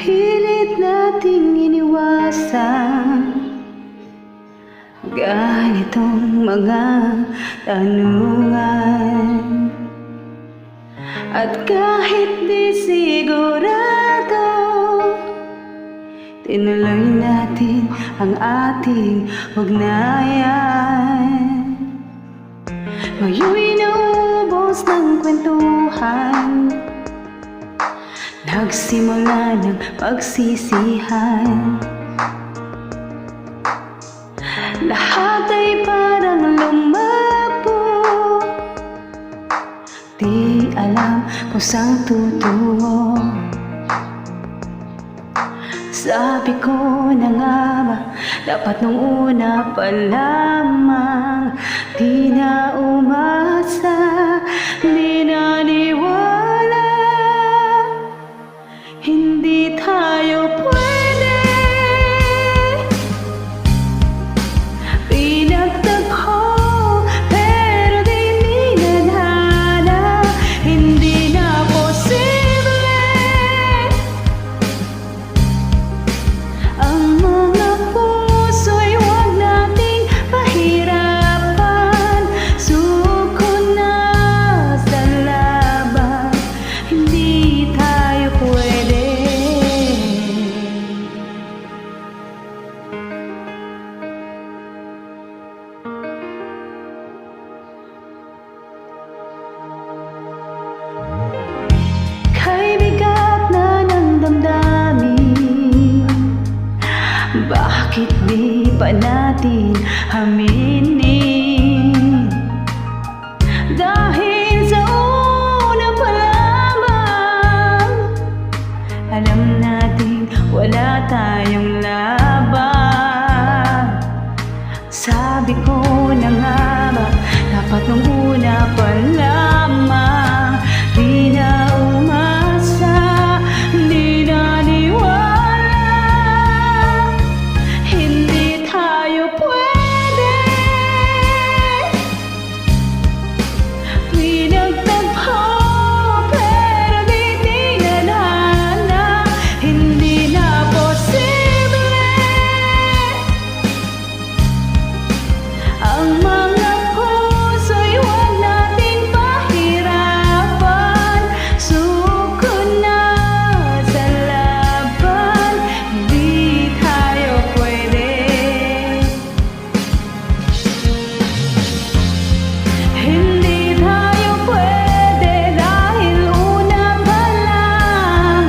Pilit nating iniwasan ganitong mga tanungan. At kahit di sigurado, tinuloy natin ang ating ugnayan. Ngayon'y naubos ng kwentuhan, nagsimula ng pagsisihan. Lahat ay parang lumabo, di alam kung saan tutungo. Sabi ko na nga ba, dapat nung una pa lamang, di na umasa, di naniwala. Hindi tayo pwede, pinagtagpo pero di ninadhana. Hindi na posible ang mga puso'y huwag nating pahirapan. Suko na sa laban, hindi tayo pwede. Kay bigat na ng damdamin, bakit di pa natin aminin? Dahil sa una pa lamang, alam natin wala tayong laban. Sabi ko na nga ba, dapat nung una pa lamang, di na umasa, di naniwala. Hindi tayo pwede, pinagtagpo pero di tinadhana. Hindi na posible ang mga puso'y huwag nating pahirapan. Suko na sa laban, hindi tayo pwede. Hindi tayo pwede dahil una pa lang,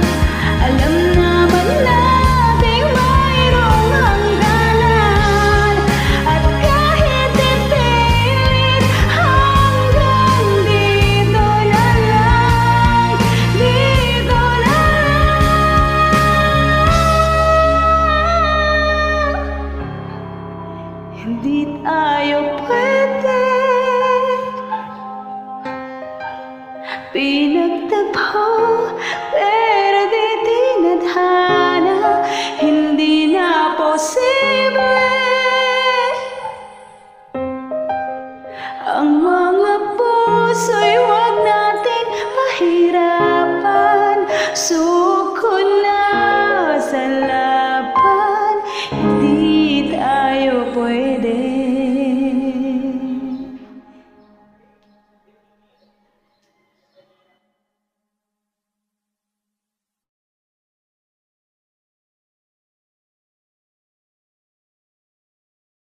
alam naman nating mayroong hangganan. At kahit ipilit, hanggang dito na lang, dito na lang. Hindi tayo pwede, pinagtagpo pero di tinadhana. Hindi na posible ang mga puso'y huwag nating pahirapan. Suko na sa laban, hindi tayo pwede.